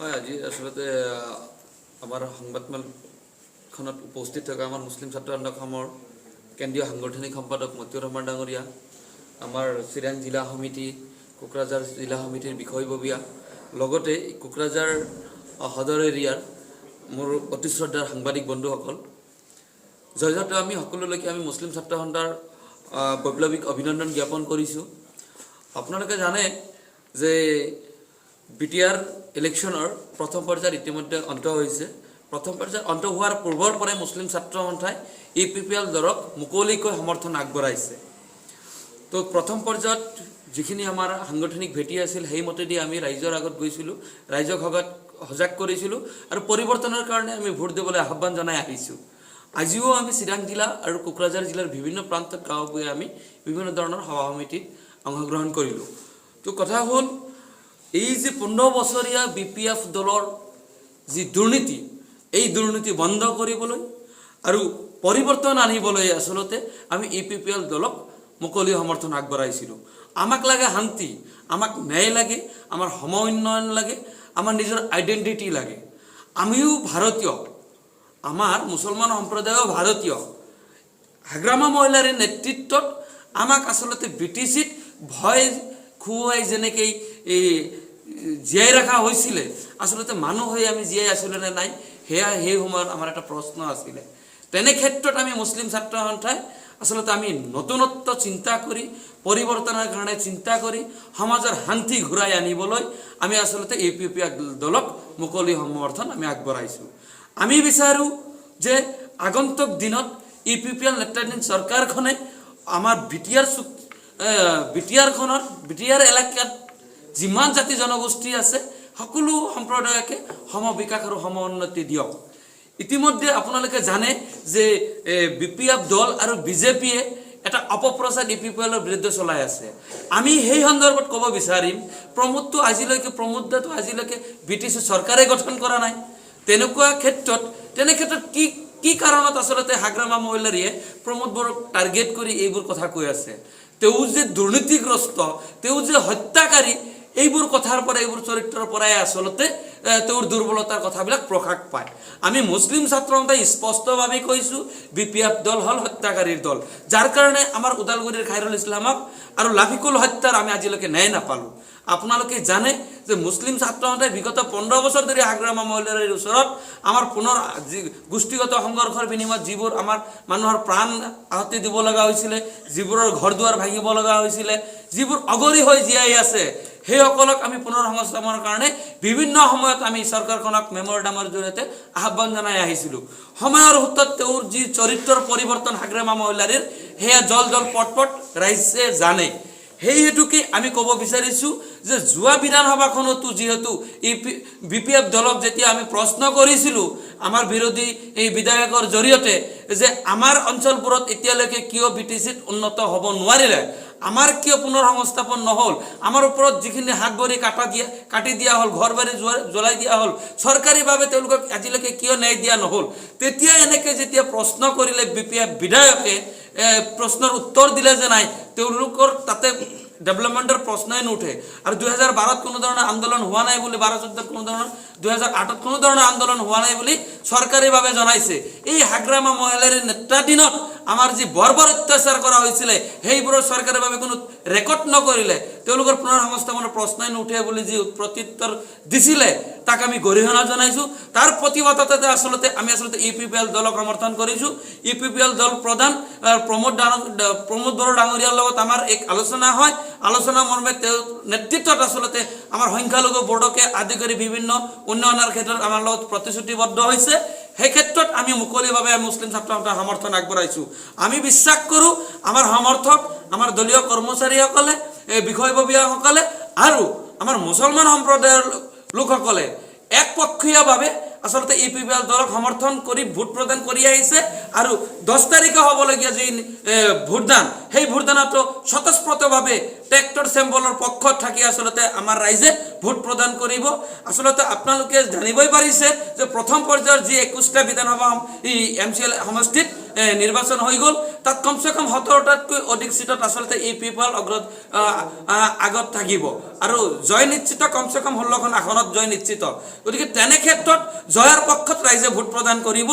হয়, আজি আসলতে আমাৰ সংবাদমেলখনত উপস্থিত থকা আমাৰ মুছলিম ছাত্ৰ সন্থাৰ কেন্দ্ৰীয় সাংগঠনিক সম্পাদক মতিউৰ ৰহমান ডাঙৰীয়া, আমাৰ চিৰাং জিলা সমিতি, কোকৰাঝাৰ জিলা সমিতিৰ বিষয়ববীয়া, লগতে কোকৰাঝাৰ সদৰ এৰিয়াৰ মোৰ অতি শ্ৰদ্ধাৰ সাংবাদিক বন্ধুসকল, জয়জয়তে আমি সকলোলৈকে আমি মুছলিম ছাত্ৰ সন্থাৰ বৈপ্লৱিক অভিনন্দন জ্ঞাপন কৰিছোঁ। আপোনালোকে জানে যে বিটিআৰ ইলেকশ্যনৰ প্ৰথম পৰ্যায়ত ইতিমধ্যে অন্ত হৈছে। প্ৰথম পৰ্যায়ত অন্ত হোৱাৰ পূৰ্বৰ পৰাই মুছলিম ছাত্ৰ সন্থাই EPPL দলক মুকলিকৈ সমৰ্থন আগবঢ়াইছে। তো প্ৰথম পৰ্যায়ত যিখিনি আমাৰ সাংগঠনিক ভেটি আছিল সেই মতেদি আমি ৰাইজৰ আগত গৈছিলোঁ, ৰাইজক সজাগ কৰিছিলোঁ আৰু পৰিৱৰ্তনৰ কাৰণে আমি ভোট দিবলৈ আহ্বান জনাই আহিছোঁ। আজিও আমি চিৰাং জিলা আৰু কোকৰাঝাৰ জিলাৰ বিভিন্ন প্ৰান্তত গাঁও গৈ আমি বিভিন্ন ধৰণৰ সভা সমিতিত অংশগ্ৰহণ কৰিলোঁ। তো কথা হ'ল, এই যে 15 বছৰীয়া BPF দলৰ যি দুৰ্নীতি, এই দুৰ্নীতি বন্ধ কৰিবলৈ আৰু পৰিৱৰ্তন আনিবলৈ আচলতে আমি EPPL দলক মুকলি সমৰ্থন আগবঢ়াইছিলোঁ। আমাক লাগে শান্তি, আমাক ন্যায় লাগে, আমাৰ সম উন্নয়ন লাগে, আমাৰ নিজৰ আইডেণ্টিটি লাগে। আমিও ভাৰতীয়, আমাৰ মুছলমান সম্প্ৰদায়ও ভাৰতীয়। হাগ্ৰামা মহিলাৰ নেতৃত্বত আমাক আচলতে BTCত ভয় খুৱাই যেনেকৈ জীয়াই ৰখা হৈছিলে, আচলতে মানুহ হৈ আমি জীয়াই আছিলোঁ নে নাই, সেয়া সেই সময়ত আমাৰ এটা প্ৰশ্ন আছিলে। তেনে ক্ষেত্ৰত আমি মুছলিম ছাত্ৰ সন্থাই আচলতে আমি নতুনত্ব চিন্তা কৰি, পৰিৱৰ্তনৰ কাৰণে চিন্তা কৰি সমাজৰ শান্তি ঘূৰাই আনিবলৈ আমি আচলতে EPPL দলক মুকলি সমৰ্থন আমি আগবঢ়াইছোঁ। আমি বিচাৰোঁ যে আগন্তুক দিনত EPPL নেতৃত্বাধীন চৰকাৰখনে আমাৰ বিটিআৰ এলেকাত যিমান জাতি জনগোষ্ঠী আছে সকলো সম্প্ৰদায়কে সম বিকাশ আৰু সম উন্নতি দিয়ক। ইতিমধ্যে আপোনালোকে জানে যে BPF দল আৰু BJPয়ে এটা অপপ্ৰচাৰ EPPLৰ বিৰুদ্ধে চলাই আছে। আমি সেই সন্দৰ্ভত ক'ব বিচাৰিম, প্ৰমোদদাটো আজিলৈকে BTC চৰকাৰে গঠন কৰা নাই। তেনে ক্ষেত্ৰত কি কাৰণত আচলতে হাগ্ৰামা মহিলাৰীয়ে প্ৰমোদ বড়োক টাৰ্গেট কৰি এইবোৰ কথা কৈ আছে? তেওঁ যে দুৰ্নীতিগ্ৰস্ত, তেওঁ যে হত্যাকাৰী, এইবোৰ কথাৰ পৰা, এইবোৰ চৰিত্ৰৰ পৰাই আচলতে তেওঁৰ দুৰ্বলতাৰ কথাবিলাক প্ৰকাশ পায়। আমি মুছলিম ছাত্ৰ সন্থাই স্পষ্টভাৱে কৈছোঁ, BPF দল হ'ল হত্যাকাৰীৰ দল, যাৰ কাৰণে আমাৰ ওদালগুৰিৰ খাইৰুল ইছলামক আৰু লাফিকুল হত্যাৰ আমি আজিলৈকে ন্যায় নাপালোঁ। আপোনালোকে জানে যে মুছলিম ছাত্ৰ সন্থাই বিগত 15 বছৰ ধৰি হাগ্ৰামা মহিলাৰীৰ ওচৰত আমাৰ পুনৰ গোষ্ঠীগত সংঘৰ্ষৰ বিনিময়ত যিবোৰ আমাৰ মানুহৰ প্ৰাণ আহুতি দিব লগা হৈছিলে, যিবোৰৰ ঘৰ দুৱাৰ ভাঙিব লগা হৈছিলে, যিবোৰ অগৰী হৈ জীয়াই আছে, সেইসকলক আমি পুনৰ সংস্থাপনৰ কাৰণে বিভিন্ন সময়ত আমি চৰকাৰখনক মেমৰেণ্ডামৰ জৰিয়তে আহ্বান জনাই আহিছিলোঁ। সময়ৰ সোঁতত তেওঁৰ যি চৰিত্ৰৰ পৰিৱৰ্তন হাগ্ৰামা মহিলাৰীৰ, সেয়া জল পট ৰাইজে জানে। সেই হেতুকে আমি ক'ব বিচাৰিছোঁ যে যোৱা বিধানসভাখনতো যিহেতু BPF দলক যেতিয়া আমি প্ৰশ্ন কৰিছিলোঁ আমাৰ বিৰোধী এই বিধায়কৰ জৰিয়তে যে আমাৰ অঞ্চলবোৰত এতিয়ালৈকে কিয় BTCত উন্নত হ'ব নোৱাৰিলে, আমাৰ কিয় পুনৰ সংস্থাপন নহ'ল, আমাৰ ওপৰত যিখিনি হাত ভৰি কাটি দিয়া হ'ল, ঘৰ বাৰী জ্বলাই দিয়া হ'ল, চৰকাৰীভাৱে তেওঁলোকক আজিলৈকে কিয় ন্যায় দিয়া নহ'ল, তেতিয়া এনেকৈ যেতিয়া প্ৰশ্ন কৰিলে BPF বিধায়কে প্ৰশ্নৰ উত্তৰ দিলে যে নাই, তেওঁলোকৰ তাতে ডেভেলপমেণ্টৰ প্ৰশ্নই নুঠে আৰু 2012ত কোনো ধৰণৰ আন্দোলন হোৱা নাই বুলি, 12-14ত কোনো ধৰণৰ, 2008ত কোনো ধৰণৰ আন্দোলন হোৱা নাই বুলি চৰকাৰীভাৱে জনাইছে। এই হাগ্ৰামা মহিলাৰীৰ নেতৃত্বাধীনত আমাৰ যি বৰ্বৰ অত্যাচাৰ কৰা হৈছিলে, সেইবোৰৰ চৰকাৰীভাৱে কোনো ৰেকৰ্ড নকৰিলে, তেওঁলোকৰ পুনৰ সংস্থাপনৰ প্ৰশ্নই নুঠে বুলি যি প্ৰত্যুত্তৰ দিছিলে, তাক আমি গৰিহণা জনাইছোঁ। তাৰ প্ৰতিবাদতে আমি EPPL দলক সমৰ্থন কৰিছোঁ। EPPL দল প্ৰধান প্ৰমোদ বড়ো ডাঙৰীয়াৰ লগত আমাৰ এক আলোচনা হয়। আলোচনা মৰ্মে তেওঁ নেতৃত্বত আচলতে আমাৰ সংখ্যালঘু বৰ্ডকে আদি কৰি বিভিন্ন উন্নয়নৰ ক্ষেত্ৰত আমাৰ লগত প্ৰতিশ্ৰুতিবদ্ধ হৈছে। সেই ক্ষেত্ৰত আমি মুকলিভাৱে মুছলিম ছাত্ৰ সন্থাৰ সমৰ্থন আগবঢ়াইছোঁ। আমি বিশ্বাস কৰোঁ আমাৰ সমৰ্থক, আমাৰ দলীয় কৰ্মচাৰীসকলে, বিষয়ববীয়াসকলে আৰু আমাৰ মুছলমান সম্প্ৰদায়ৰ লোকসকলে একপক্ষীয়ভাৱে আচলতে EPPL দলক সমৰ্থন কৰি ভোট প্ৰদান কৰি আহিছে আৰু 10 তাৰিখে হ'বলগীয়া যি ভোটদান, সেই ভোটদানতো স্বতঃস্ফূৰ্তভাৱে ট্ৰেক্টৰ চেম্বলৰ পক্ষত থাকি আচলতে আমাৰ ৰাইজে ভোট প্ৰদান কৰিব। আচলতে আপোনালোকে জানিবই পাৰিছে যে প্ৰথম পৰ্যায়ৰ যি 21টা বিধানসভা MCL সমষ্টিত নিৰ্বাচন হৈ গ'ল তাত কমচে কম 17টাতকৈ অধিক সিটত আসলতে এই পিপল আগত থাকিব আৰু জয় নিশ্চিত কমচে কম 16খন আসনত জয় নিশ্চিত গতিকে তেনে ক্ষেত্ৰত জয়ৰ পক্ষত ৰাইজে ভোট প্ৰদান কৰিব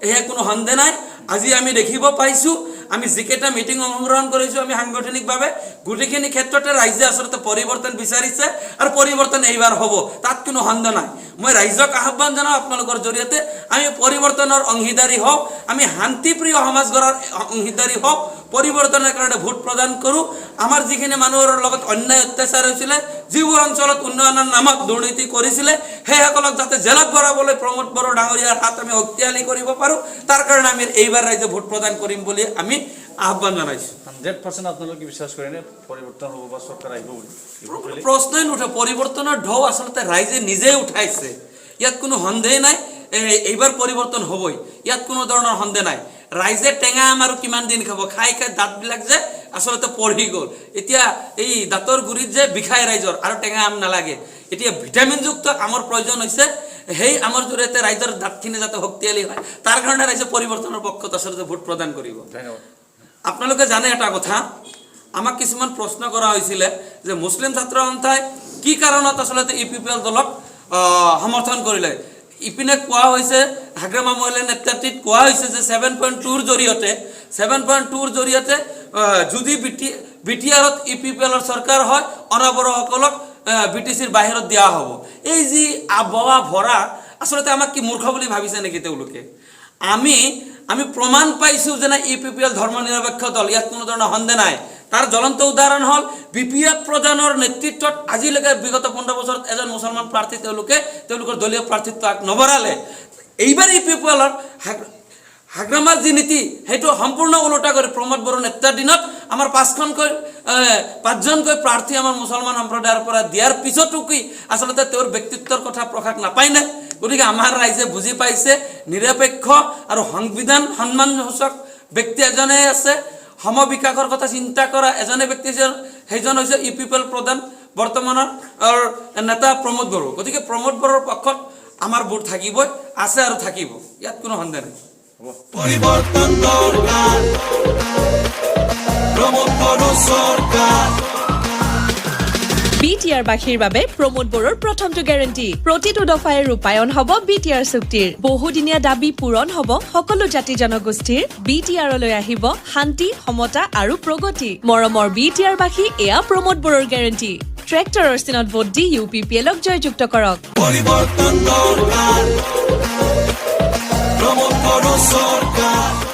এয়া কোনো সন্দেহ নাই আজি আমি দেখিব পাইছো আমি যিকেইটা মিটিং অংশগ্ৰহণ কৰিছো আমি সাংগঠনিকভাৱে গোটেইখিনি ক্ষেত্ৰতে ৰাইজে আসলতে পৰিৱৰ্তন বিচাৰিছে আৰু পৰিৱৰ্তন এইবাৰ হ'ব তাত কোনো সন্দেহ নাই মই ৰাইজক আহ্বান জনাও আপোনালোকৰ জৰিয়তে আমি পৰিৱৰ্তনৰ অংশীদাৰী হওঁ আমি শান্তিপ্ৰিয় সমাজ গঢ়াৰ অংশীদাৰী হওঁ পৰিৱৰ্তনৰ কাৰণে ভোট প্ৰদান কৰোঁ আমাৰ যিখিনি মানুহৰ লগত অন্যায় অত্যাচাৰ হৈছিলে যিবোৰ অঞ্চলত উন্নয়নৰ নামত দুৰ্নীতি কৰিছিলে সেইসকলক যাতে জেলত ভৰাবলৈ প্ৰমোদ বড়ো ডাঙৰীয়াৰ হাত আমি শক্তিশালী কৰিব পাৰোঁ তাৰ কাৰণে আমি এইবাৰ ৰাইজে ভোট প্ৰদান কৰিম বুলি আমি আহ্বান জনাইছোঁ 100% আপোনালোকে বিশ্বাস কৰেনে পৰিৱৰ্তন হ'ব বা চৰকাৰ আহিব বুলি প্ৰশ্নই নুঠে পৰিৱৰ্তনৰ ঢৌ আচলতে ৰাইজে নিজে উঠাইছে ইয়াত কোনো সন্দেহ নাই এইবাৰ পৰিৱৰ্তন হ'বই ইয়াত কোনো ধৰণৰ সন্দেহ নাই ৰাইজে টেঙা আম আৰু কিমান দিন খাব খাই খাই দাঁতবিলাক যে আসলতে পঢ়ি গ'ল এতিয়া এই দাঁতৰ গুৰিত যে বিষাই ৰাইজৰ আৰু টেঙা আম নালাগে এতিয়া ভিটামিনযুক্ত আমৰ প্ৰয়োজন হৈছে সেই আমৰ জৰিয়তে ৰাইজৰ দাঁতখিনি যাতে শক্তিশালী হয় তাৰ কাৰণে ৰাইজে পৰিৱৰ্তনৰ পক্ষত আসলতে ভোট প্ৰদান কৰিব ধন্যবাদ আপোনালোকে জানে এটা কথা আমাক কিছুমান প্ৰশ্ন কৰা হৈছিলে যে মুছলিম ছাত্ৰ সন্থাই কি কাৰণত আসলতে ইপিপিএল দলক সমৰ্থন কৰিলে ইপিনে কোৱা হৈছে হাগ্ৰামা মহিলা নেতৃত্বত কোৱা হৈছে যে 7.2 ৰ জৰিয়তে যদি বিটিআৰত ইপিপিএলৰ চৰকাৰ হয় অনাবৰসকলক বিটিচিৰ বাহিৰত দিয়া হ'ব এই যি আবৱা ভৰা আসলতে আমাক কি মূৰ্খ বুলি ভাবিছে নেকি তেওঁলোকে আমি প্ৰমাণ পাইছো যে না ইপিপিএল ধৰ্ম নিৰপেক্ষ দল ইয়াত কোনো ধৰণৰ সন্দেহ নাই তাৰ জ্বলন্ত উদাহৰণ হ'ল বিপিএফ প্ৰধানৰ নেতৃত্বত আজিলৈকে বিগত 15 বছৰত এজন মুছলমান প্ৰাৰ্থী তেওঁলোকৰ দলীয় প্ৰাৰ্থিত্ব নবৰালে এইবাৰ ইপিপিএলৰ হাগ্ৰামাৰ যি নীতি সেইটো সম্পূৰ্ণ ওলোটা কৰি প্ৰমোদ বড়ো নেতৃত্বাধীনত আমাৰ 5জনকৈ প্ৰাৰ্থী আমাৰ মুছলমান সম্প্ৰদায়ৰ পৰা দিয়াৰ পিছতো কি আসলতে তেওঁৰ ব্যক্তিত্বৰ কথা প্ৰকাশ নাপায় নে গতিকে আমাৰ ৰাইজে বুজি পাইছে নিৰপেক্ষ আৰু সংবিধান সন্মানসূচক ব্যক্তি এজনে আছে সম বিকাশৰ কথা চিন্তা কৰা এজনে ব্যক্তি সেইজন হৈছে ইপিপিএল প্ৰধান বৰ্তমানৰ নেতা প্ৰমোদ বড়ো গতিকে প্ৰমোদ বড়োৰ পক্ষত আমাৰ ভোট থাকিবই আছে আৰু থাকিব ইয়াত কোনো সন্দেহ নাই পৰিবৰ্তন দৰকাৰ প্ৰমোদ বড়ো সৰকাৰ বিটিআৰ বাসীৰ বাবে প্ৰমোদ বড়োৰ প্ৰথমটো গ্যাৰান্টি প্ৰতিটো দফাই ৰূপায়ণ হ'ব বিটিআৰ চুক্তিৰ বহুদিনীয়া দাবী পূৰণ হ'ব সকলো জাতি জনগোষ্ঠীৰ বিটিআৰলৈ আহিব শান্তি সমতা আৰু প্ৰগতি মৰমৰ বিটিআৰ বাসী এয়া প্ৰমোদ বড়োৰ গ্যাৰান্টি ট্ৰেক্টৰৰ চিনত ভোট দি ইউপিপিএলক জয়যুক্ত কৰক পৰিবৰ্তন দৰকাৰ প্ৰমোদ বড়ো সৰকাৰ